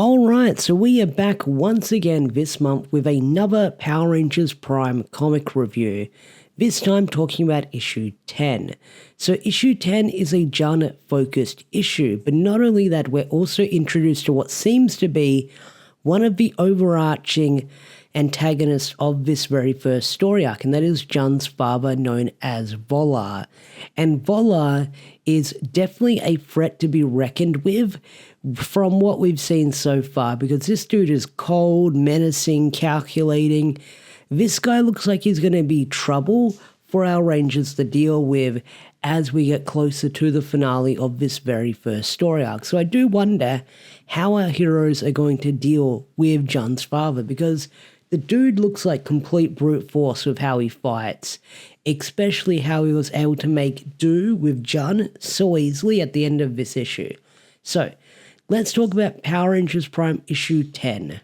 Alright, so we are back once again this month with another Power Rangers Prime comic review, this time talking about issue 10. So issue 10 is a Jun-focused issue, but not only that, we're also introduced to what seems to be one of the overarching antagonists of this very first story arc, and that is Jun's father, known as Volar. And Volar is definitely a threat to be reckoned with from what we've seen so far, because this dude is cold, menacing, calculating. This guy looks like he's going to be trouble for our Rangers to deal with as we get closer to the finale of this very first story arc. So I do wonder how our heroes are going to deal with Jun's father, because the dude looks like complete brute force with how he fights, especially how he was able to make do with Jun so easily at the end of this issue. So let's talk about Power Rangers Prime issue 10.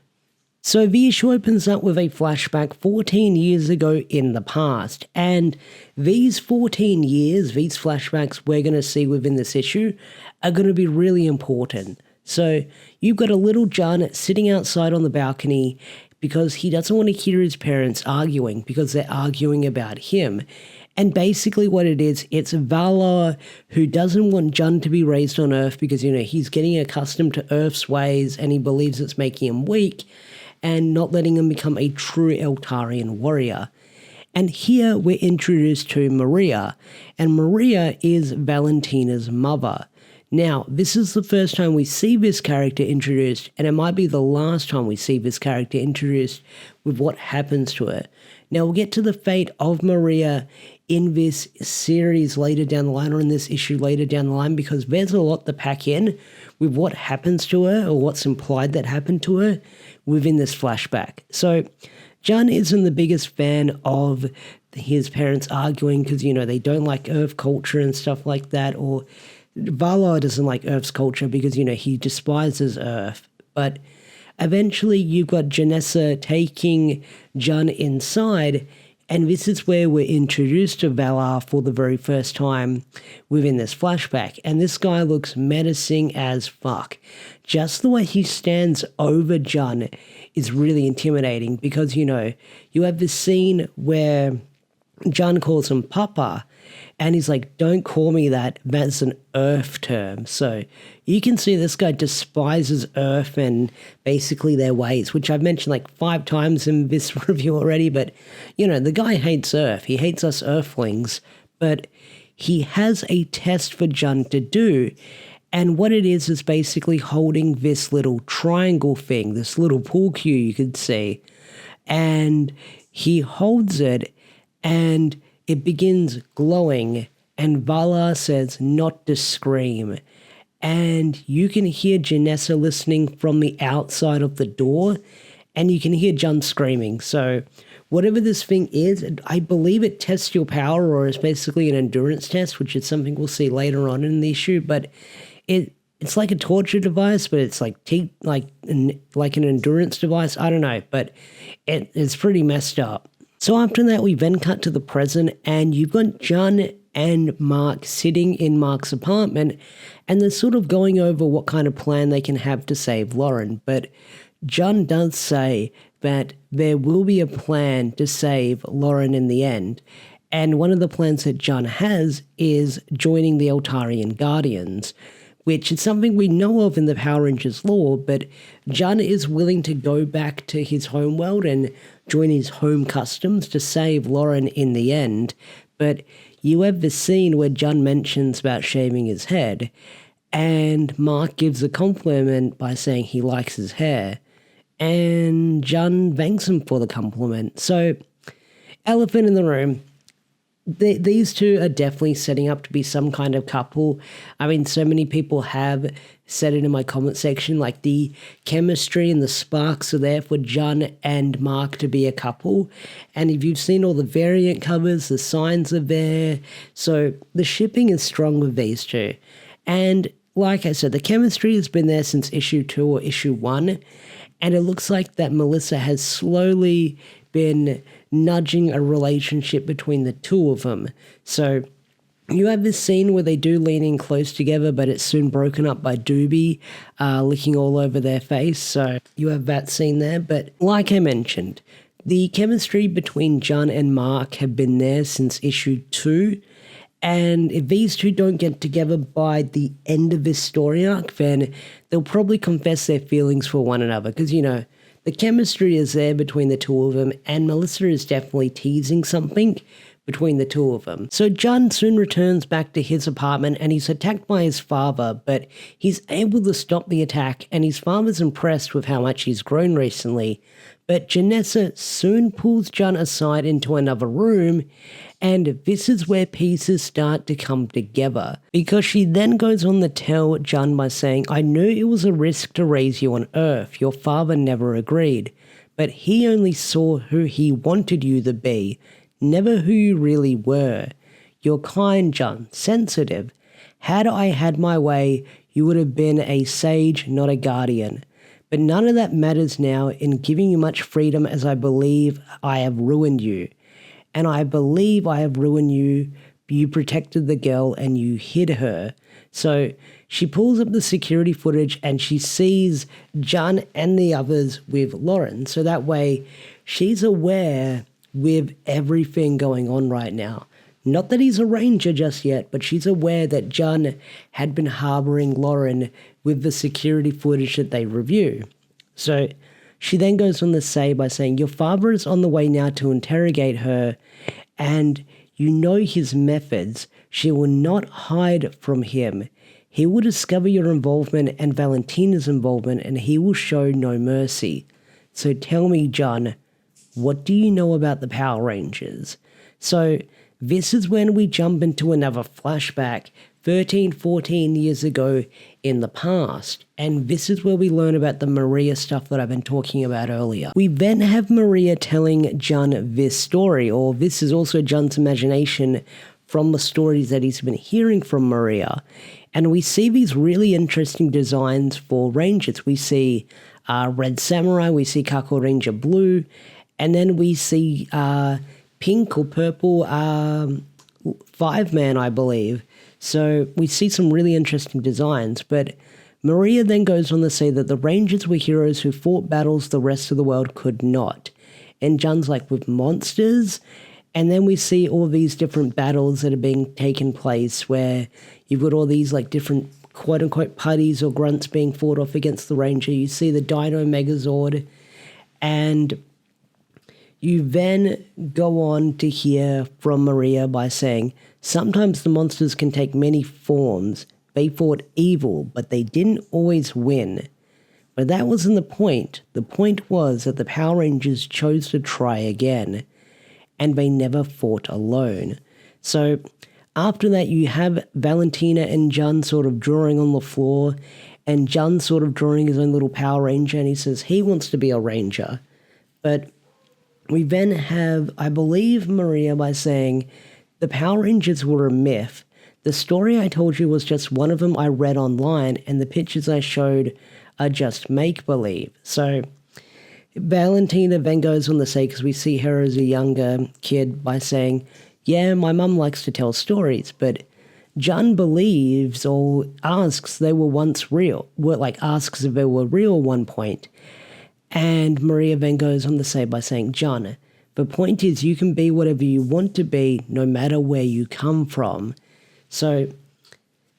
So the issue opens up with a flashback 14 years ago in the past, and these 14 years, these flashbacks we're going to see within this issue are going to be really important. So you've got a little Jun sitting outside on the balcony because he doesn't want to hear his parents arguing because they're arguing about him. And basically what it is, it's Valar who doesn't want Jun to be raised on Earth because, he's getting accustomed to Earth's ways and he believes it's making him weak and not letting him become a true Eltarian warrior. And here we're introduced to Maria, and Maria is Valentina's mother. Now, this is the first time we see this character introduced, and it might be the last time we see this character introduced with what happens to her. Now, we'll get to the fate of Maria in this series later down the line, or in this issue later down the line, because there's a lot to pack in with what happens to her, or what's implied that happened to her within this flashback. So, Jun isn't the biggest fan of his parents arguing because, they don't like Earth culture and stuff like that, or Valar doesn't like Earth's culture because, he despises Earth. But eventually you've got Janessa taking Jun inside, and this is where we're introduced to Valar for the very first time within this flashback. And this guy looks menacing as fuck. Just the way he stands over Jun is really intimidating because, you have this scene where Jun calls him Papa, and he's like, don't call me that, that's an Earth term. So you can see this guy despises Earth and basically their ways, which I've mentioned like 5 times in this review already, but, the guy hates Earth. He hates us Earthlings, but he has a test for Jun to do, and what it is basically holding this little triangle thing, this little pool cue you could see, and he holds it, and it begins glowing, and Valar says not to scream. And you can hear Janessa listening from the outside of the door, and you can hear Jun screaming. So whatever this thing is, I believe it tests your power, or is basically an endurance test, which is something we'll see later on in the issue, but it's like a torture device, but it's like an endurance device. I don't know, but it's pretty messed up. So after that, we then cut to the present, and you've got Jun and Mark sitting in Mark's apartment, and they're sort of going over what kind of plan they can have to save Lauren. But Jun does say that there will be a plan to save Lauren in the end, and one of the plans that Jun has is joining the Eltarian Guardians, which is something we know of in the Power Rangers lore, but Jun is willing to go back to his homeworld and join his home customs to save Lauren in the end. But you have the scene where Jun mentions about shaving his head, and Mark gives a compliment by saying he likes his hair, and Jun thanks him for the compliment. So, elephant in the room. These two are definitely setting up to be some kind of couple. I mean, so many people have said it in my comment section, like the chemistry and the sparks are there for Jun and Mark to be a couple. And if you've seen all the variant covers, the signs are there. So the shipping is strong with these two. And like I said, the chemistry has been there since issue 2 or issue 1. And it looks like that Melissa has slowly been nudging a relationship between the two of them. So You have this scene where they do lean in close together, but it's soon broken up by Doobie licking all over their face. So you have that scene there. But like I mentioned, the chemistry between Jun and Mark have been there since issue 2. And if these two don't get together by the end of this story arc, then they'll probably confess their feelings for one another. Because, the chemistry is there between the two of them, and Melissa is definitely teasing something between the two of them. So Jun soon returns back to his apartment and he's attacked by his father, but he's able to stop the attack and his father's impressed with how much he's grown recently. But Janessa soon pulls Jun aside into another room, and this is where pieces start to come together, because she then goes on to tell Jun by saying, "I knew it was a risk to raise you on Earth. Your father never agreed, but he only saw who he wanted you to be, never who you really were. You're kind, Jun, sensitive. Had I had my way, you would have been a sage, not a guardian. But none of that matters now in giving you much freedom, as I believe I have ruined you. And I believe I have ruined you. You protected the girl and you hid her." So she pulls up the security footage and she sees Jun and the others with Lauren. So that way she's aware with everything going on right now. Not that he's a ranger just yet, but she's aware that Jun had been harboring Lauren with the security footage that they review. So she then goes on to say by saying, "Your father is on the way now to interrogate her, and you know his methods. She will not hide from him. He will discover your involvement and Valentina's involvement, and he will show no mercy. So tell me, Jun, what do you know about the Power Rangers?" So this is when we jump into another flashback 13, 14 years ago in the past. And this is where we learn about the Maria stuff that I've been talking about earlier. We then have Maria telling Jun this story, or this is also Jun's imagination from the stories that he's been hearing from Maria. And we see these really interesting designs for Rangers. We see Red Samurai, we see Kaku Ranger Blue, and then we see pink or purple 5-man, I believe. So we see some really interesting designs, but Maria then goes on to say that the Rangers were heroes who fought battles the rest of the world could not. And Jun's like, with monsters? And then we see all these different battles that are being taken place where you've got all these like different quote-unquote putties or grunts being fought off against the Ranger. You see the Dino Megazord, and you then go on to hear from Maria by saying, "Sometimes the monsters can take many forms. They fought evil, but they didn't always win. But that wasn't the point. The point was that the Power Rangers chose to try again, and they never fought alone." So after that, you have Valentina and Jun sort of drawing on the floor, and Jun sort of drawing his own little Power Ranger, and he says he wants to be a Ranger. But we then have, I believe, Maria by saying, "The Power Rangers were a myth. The story I told you was just one of them I read online, and the pictures I showed are just make-believe." So Valentina then goes on to say, because we see her as a younger kid, by saying, "Yeah, my mum likes to tell stories, but Jun believes or asks they were once real, asks if they were real at one point." And Maria then goes on to say by saying, "Jun, the point is you can be whatever you want to be, no matter where you come from." So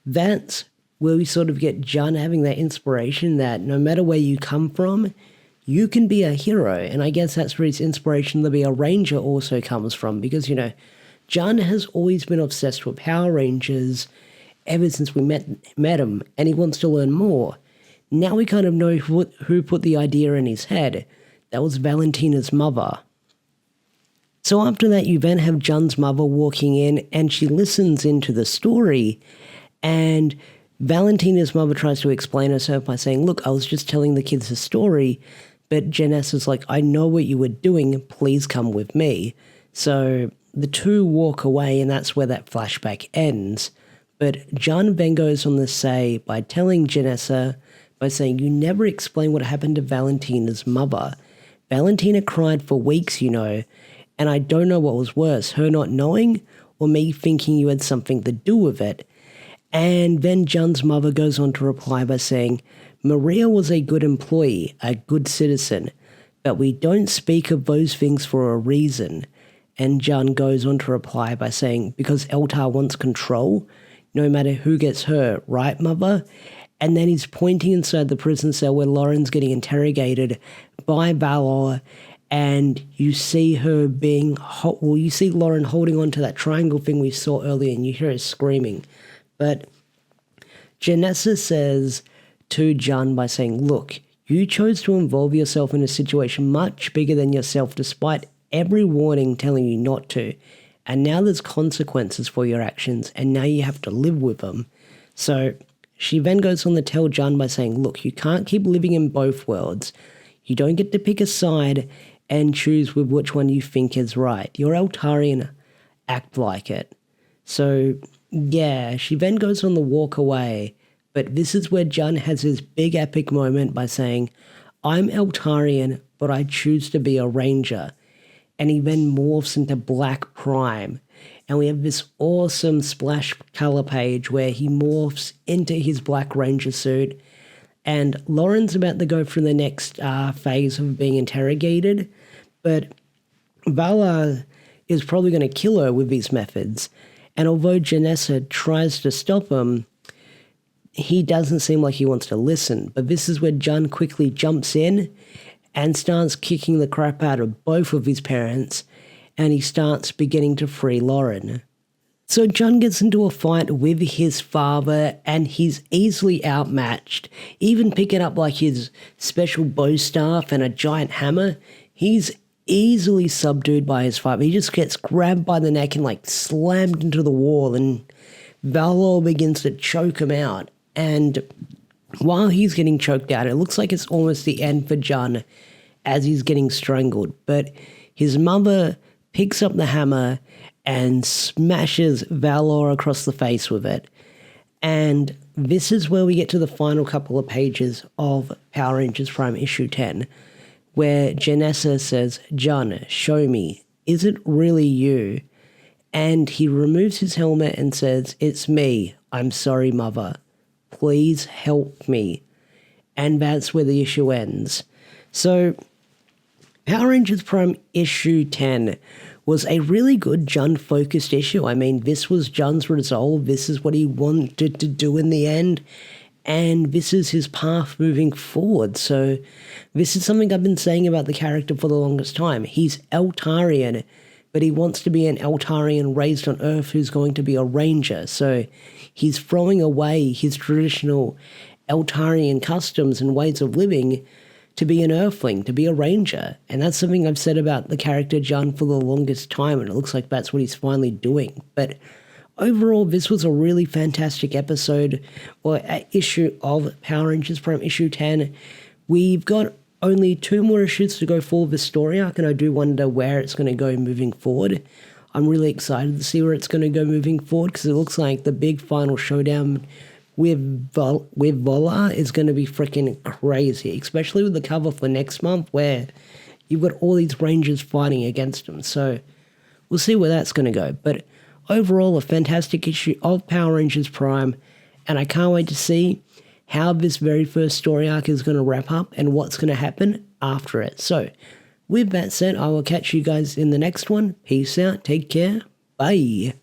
that's where we sort of get Jun having that inspiration that no matter where you come from, you can be a hero. And I guess that's where his inspiration to be a Ranger also comes from, because, Jun has always been obsessed with Power Rangers ever since we met him, and he wants to learn more. Now we kind of know who put the idea in his head. That was Valentina's mother. So after that, you then have Jun's mother walking in, and she listens into the story, and Valentina's mother tries to explain herself by saying, "Look, I was just telling the kids a story," but Janessa's like, "I know what you were doing, please come with me." So the two walk away, and that's where that flashback ends. But Jun then goes on to say, by telling Janessa, by saying, "You never explain what happened to Valentina's mother. Valentina cried for weeks, and I don't know what was worse, her not knowing or me thinking you had something to do with it. And then Jun's mother goes on to reply by saying, Maria was a good employee, a good citizen, but we don't speak of those things for a reason. And Jun goes on to reply by saying, because Eltar wants control, no matter who gets hurt, right, mother? And then he's pointing inside the prison cell where Lauren's getting interrogated by Valor, and you see her being, you see Lauren holding on to that triangle thing we saw earlier, and you hear her screaming. But Janessa says to Jun by saying, look, you chose to involve yourself in a situation much bigger than yourself despite every warning telling you not to. And now there's consequences for your actions, and now you have to live with them. So she then goes on to tell Jun by saying, look, you can't keep living in both worlds. You don't get to pick a side and choose with which one you think is right. You're Eltarian, act like it. So yeah, she then goes on the walk away, but this is where Jun has his big epic moment by saying, I'm Eltarian, but I choose to be a ranger. And he then morphs into Black Prime. And we have this awesome splash color page where he morphs into his Black Ranger suit. And Lauren's about to go through the next phase of being interrogated, but Vala is probably going to kill her with these methods. And although Janessa tries to stop him, he doesn't seem like he wants to listen. But this is where Jun quickly jumps in and starts kicking the crap out of both of his parents, and he starts beginning to free Lauren. So Jun gets into a fight with his father, and he's easily outmatched. Even picking up like his special bow staff and a giant hammer, he's easily subdued by his father. He just gets grabbed by the neck and like slammed into the wall, and Valor begins to choke him out. And while he's getting choked out, it looks like it's almost the end for Jun as he's getting strangled. But his mother picks up the hammer and smashes Valor across the face with it. And this is where we get to the final couple of pages of Power Rangers Prime issue 10, where Janessa says, Jun, show me, is it really you? And he removes his helmet and says, it's me, I'm sorry, mother. Please help me. And that's where the issue ends. So, Power Rangers Prime issue 10 was a really good Jun-focused issue. I mean, this was Jun's resolve. This is what he wanted to do in the end. And this is his path moving forward. So, this is something I've been saying about the character for the longest time. He's Eltarian, but he wants to be an Eltarian raised on Earth who's going to be a ranger. So he's throwing away his traditional Eltarian customs and ways of living to be an Earthling, to be a ranger. And that's something I've said about the character Jun for the longest time, and it looks like that's what he's finally doing. But overall, this was a really fantastic episode, or issue of Power Rangers Prime issue 10. We've got only 2 more issues to go for the story arc, and I do wonder where it's going to go moving forward. I'm really excited to see where it's going to go moving forward, because it looks like the big final showdown with Vola is going to be freaking crazy, especially with the cover for next month where you've got all these Rangers fighting against them. So we'll see where that's going to go. But overall, a fantastic issue of Power Rangers Prime, and I can't wait to see how this very first story arc is going to wrap up and what's going to happen after it. So, with that said, I will catch you guys in the next one. Peace out. Take care. Bye.